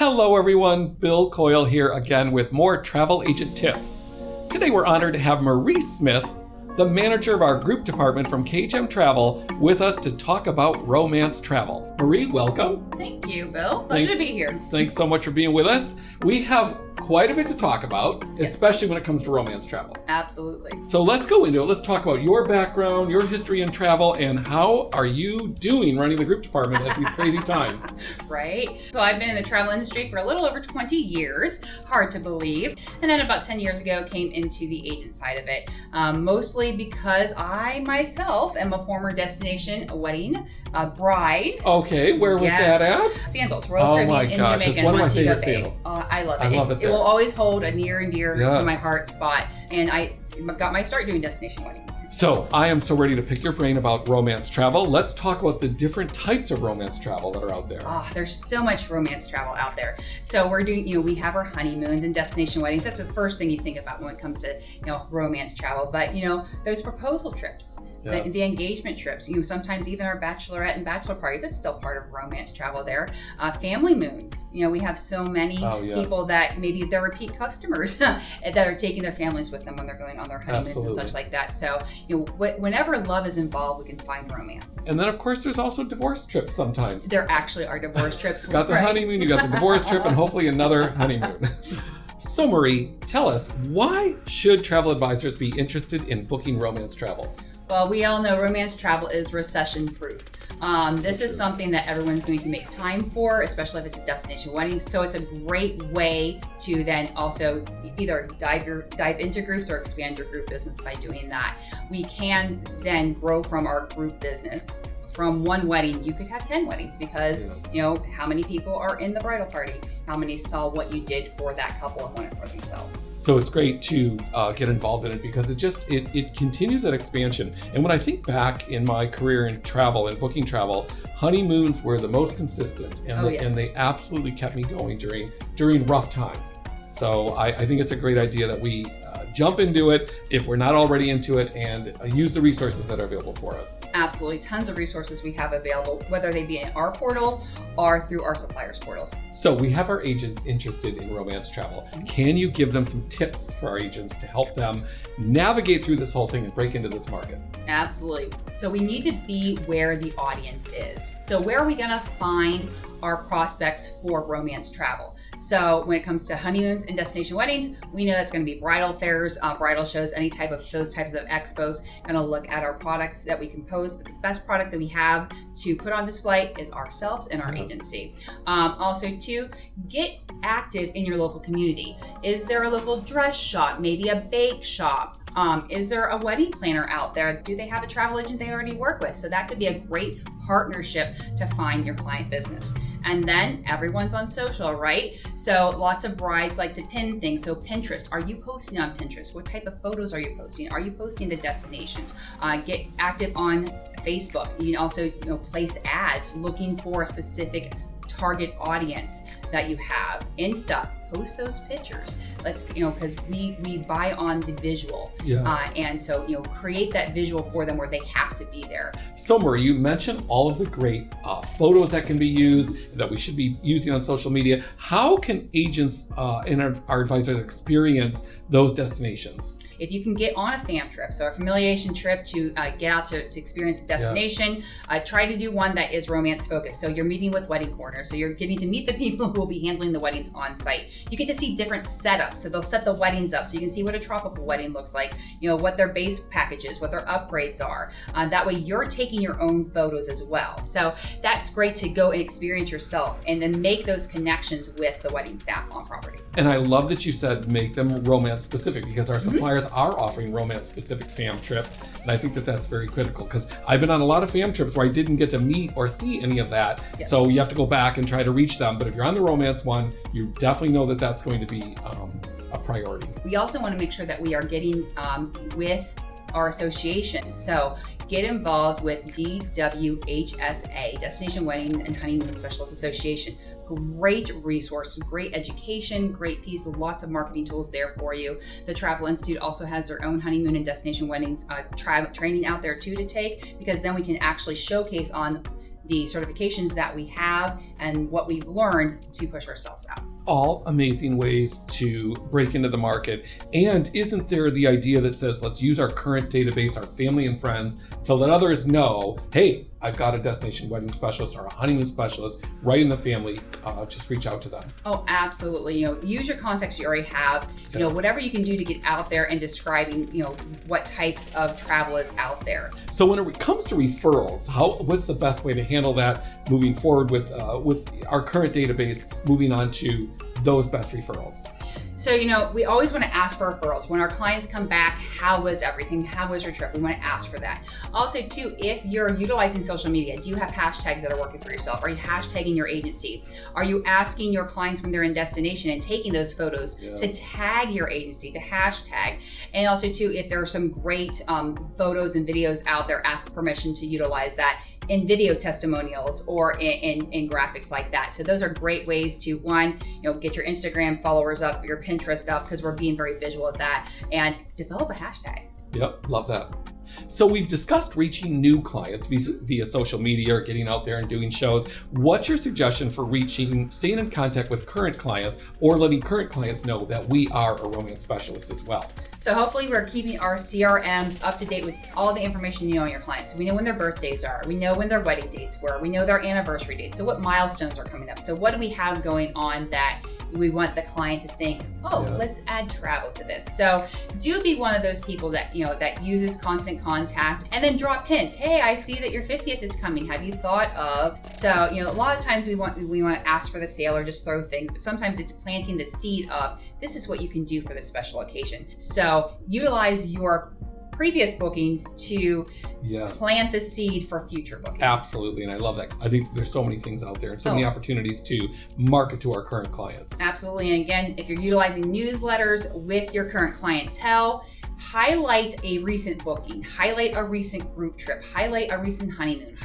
Hello everyone, Bill Coyle here again with more travel agent tips. Today we're honored to have Marie Smith, the manager of our group department from KHM Travel, with us to talk about romance travel. Marie, welcome. Thank you, Bill. Pleasure to be here. Thanks so much for being with us. We have quite a bit to talk about, especially when it comes to romance travel. Absolutely. So let's go into it. Let's talk about your background, your history in travel, and how are you doing running the group department at these crazy times? Right. So I've been in the travel industry for a little over 20 years, hard to believe. And then about 10 years ago, came into the agent side of it, mostly because I myself am a former destination wedding bride. Okay, where was that at? Sandals, Royal Caribbean in Jamaica. It's one of my favorite Bay. sandals. I love it. I love it will always hold a near and dear Yes. to my heart spot. And I got my start doing destination weddings. So I am so ready to pick your brain about romance travel. Let's talk about the different types of romance travel that are out there. There's so much romance travel out there. So we're doing, we have our honeymoons and destination weddings. That's the first thing you think about when it comes to, romance travel. But, those proposal trips, Yes. the engagement trips, sometimes even our bachelorette and bachelor parties, it's still part of romance travel there. Family moons, we have so many people that maybe they're repeat customers that are taking their families with them when they're going on their honeymoons and such like that. So, whenever love is involved, we can find romance. And then, of course, there's also divorce trips sometimes. There actually are divorce trips. Got the honeymoon, you got the divorce trip, and hopefully another honeymoon. So, Marie, tell us, why should travel advisors be interested in booking romance travel? Well, we all know romance travel is recession-proof. This is something that everyone's going to make time for, especially if it's a destination wedding. So it's a great way to then also either dive into groups or expand your group business by doing that. We can then grow from our group business. From one wedding, you could have 10 weddings because, how many people are in the bridal party? How many saw what you did for that couple and want it for themselves? So it's great to get involved in it because it continues that expansion. And when I think back in my career in travel and booking travel, honeymoons were the most consistent and they absolutely kept me going during rough times. So I think it's a great idea that we jump into it if we're not already into it and use the resources that are available for us. Absolutely. Tons of resources we have available, whether they be in our portal or through our suppliers' portals. So we have our agents interested in romance travel. Can you give them some tips for our agents to help them navigate through this whole thing and break into this market? Absolutely. So we need to be where the audience is. So where are we going to find our prospects for romance travel? So when it comes to honeymoons and destination weddings, we know that's going to be bridal fairs, bridal shows, any type of those types of expos. Going to look at our products that we compose, but the best product that we have to put on display is ourselves and our agency. Also, to get active in your local community. Is there a local dress shop, maybe a bake shop? Is there a wedding planner out there? Do they have a travel agent they already work with? So that could be a great partnership to find your client business. And then everyone's on social, right? So lots of brides like to pin things. So Pinterest, are you posting on Pinterest? What type of photos are you posting? Are you posting the destinations? Get active on Facebook. You can also place ads looking for a specific target audience that you have. Insta, post those pictures. Let's, because we buy on the visual. Yes. And so, create that visual for them where they have to be there. So, Marie, you mentioned all of the great photos that can be used, that we should be using on social media. How can agents and our advisors experience those destinations? If you can get on a fam trip, so a familiation trip to get out to experience a destination, try to do one that is romance focused. So you're meeting with wedding corners. So you're getting to meet the people who will be handling the weddings on site. You get to see different setups. So they'll set the weddings up so you can see what a tropical wedding looks like, what their base package is, what their upgrades are. That way you're taking your own photos as well. So that's great to go and experience yourself and then make those connections with the wedding staff on property. And I love that you said make them romance specific because our suppliers are offering romance specific fam trips. And I think that that's very critical because I've been on a lot of fam trips where I didn't get to meet or see any of that. Yes. So you have to go back and try to reach them. But if you're on the romance one, you definitely know that that's going to be a priority. We also want to make sure that we are getting with our associations. So get involved with DWHSA, Destination Wedding and Honeymoon Specialist Association. Great resources, great education, great piece, lots of marketing tools there for you. The Travel Institute also has their own honeymoon and destination weddings training out there too to take, because then we can actually showcase on the certifications that we have and what we've learned to push ourselves out. All amazing ways to break into the market. And isn't there the idea that says, let's use our current database, our family and friends, to let others know, hey, I've got a destination wedding specialist or a honeymoon specialist right in the family. Just reach out to them. Oh, absolutely. Use your contacts you already have. Yes. Whatever you can do to get out there and describing, what types of travel is out there. So when it comes to referrals, what's the best way to handle that moving forward with our current database, moving on to those best referrals? So, we always want to ask for referrals. When our clients come back, how was everything? How was your trip? We want to ask for that. Also, too, if you're utilizing social media, do you have hashtags that are working for yourself? Are you hashtagging your agency? Are you asking your clients when they're in destination and taking those photos to tag your agency, to hashtag? And also, too, if there are some great photos and videos out there, ask permission to utilize that in video testimonials or in graphics like that. So those are great ways to, one, get your Instagram followers up, your Pinterest up, because we're being very visual at that, and develop a hashtag. Yep, love that. So we've discussed reaching new clients via social media or getting out there and doing shows. What's your suggestion for staying in contact with current clients or letting current clients know that we are a romance specialist as well? So hopefully we're keeping our CRMs up to date with all the information on your clients. So we know when their birthdays are. We know when their wedding dates were. We know their anniversary dates. So what milestones are coming up? So what do we have going on that we want the client to think, let's add travel to this. So do be one of those people that, that uses constant contact, and then drop hints. Hey, I see that your 50th is coming. Have you thought of? So, a lot of times we want to ask for the sale or just throw things, but sometimes it's planting the seed of, this is what you can do for this special occasion. So utilize your previous bookings to plant the seed for future bookings. Absolutely, and I love that. I think there's so many things out there and so many opportunities to market to our current clients. Absolutely, and again, if you're utilizing newsletters with your current clientele, highlight a recent booking, highlight a recent group trip, highlight a recent honeymoon,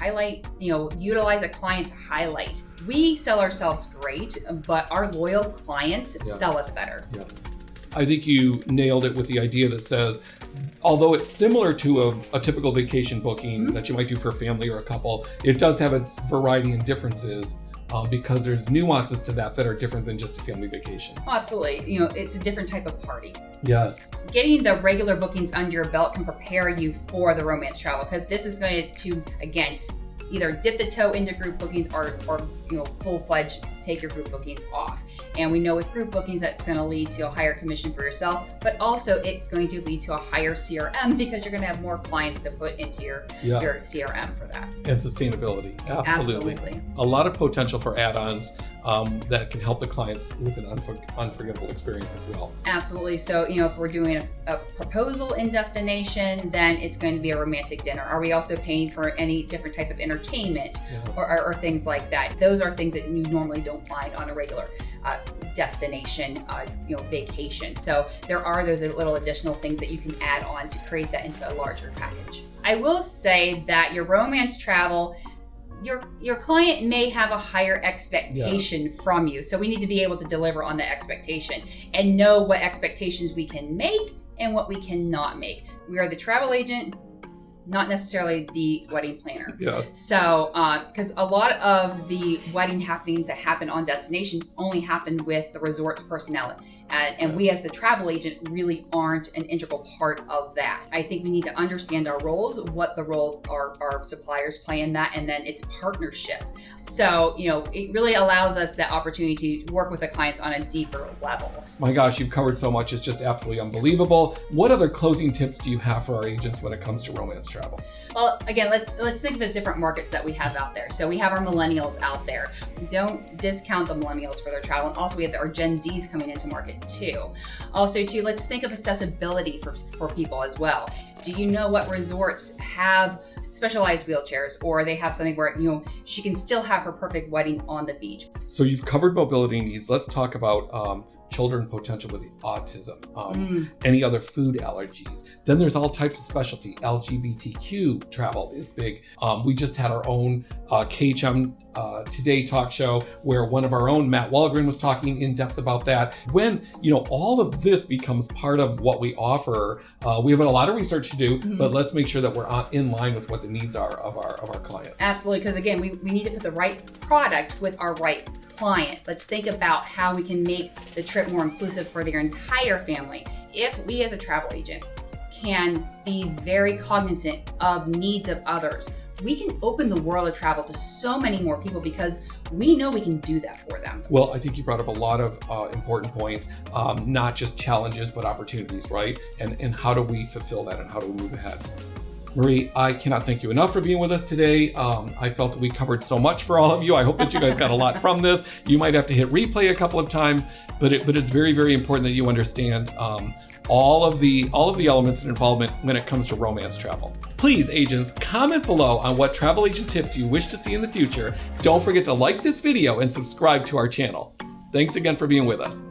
utilize a client to highlight. We sell ourselves great, but our loyal clients sell us better. Yes. I think you nailed it with the idea that says, although it's similar to a typical vacation booking that you might do for a family or a couple, it does have its variety and differences because there's nuances to that are different than just a family vacation. Oh, absolutely. It's a different type of party. Yes. Getting the regular bookings under your belt can prepare you for the romance travel, because this is going to, again, either dip the toe into group bookings or full-fledged take your group bookings off. And we know with group bookings that's going to lead to a higher commission for yourself, but also it's going to lead to a higher CRM because you're going to have more clients to put into your CRM for that. And sustainability. Absolutely. A lot of potential for add-ons that can help the clients with an unforgettable experience as well. Absolutely. So, if we're doing a proposal in destination, then it's going to be a romantic dinner. Are we also paying for any different type of entertainment or things like that? Those are things that you normally don't find on a regular destination, vacation. So there are those little additional things that you can add on to create that into a larger package. I will say that your romance travel, your client may have a higher expectation from you. So we need to be able to deliver on the expectation and know what expectations we can make and what we cannot make. We are the travel agent, not necessarily the wedding planner. Yes. So, because a lot of the wedding happenings that happen on destination only happen with the resort's personnel. And we as the travel agent really aren't an integral part of that. I think we need to understand our roles, what the role our suppliers play in that, and then it's partnership. So, it really allows us that opportunity to work with the clients on a deeper level. My gosh, you've covered so much. It's just absolutely unbelievable. What other closing tips do you have for our agents when it comes to romance travel? Well, again, let's think of the different markets that we have out there. So we have our millennials out there. Don't discount the millennials for their travel. And also we have our Gen Zs coming into market too. Also too, let's think of accessibility for people as well. Do you know what resorts have specialized wheelchairs, or they have something where she can still have her perfect wedding on the beach? So you've covered mobility needs. Let's talk about children potential with autism, any other food allergies. Then there's all types of specialty. LGBTQ travel is big. We just had our own KHM Today talk show where one of our own, Matt Walgren, was talking in depth about that. When, all of this becomes part of what we offer, we have a lot of research to do, but let's make sure that we're in line with what the needs are of our clients. Absolutely, because again, we need to put the right product with our right client. Let's think about how we can make the trip more inclusive for their entire family. If we as a travel agent can be very cognizant of needs of others, we can open the world of travel to so many more people because we know we can do that for them. Well, I think you brought up a lot of important points, not just challenges, but opportunities, right? And how do we fulfill that and how do we move ahead? Marie, I cannot thank you enough for being with us today. I felt that we covered so much for all of you. I hope that you guys got a lot from this. You might have to hit replay a couple of times, but it's very, very important that you understand all of the elements and involvement when it comes to romance travel. Please, agents, comment below on what travel agent tips you wish to see in the future. Don't forget to like this video and subscribe to our channel. Thanks again for being with us.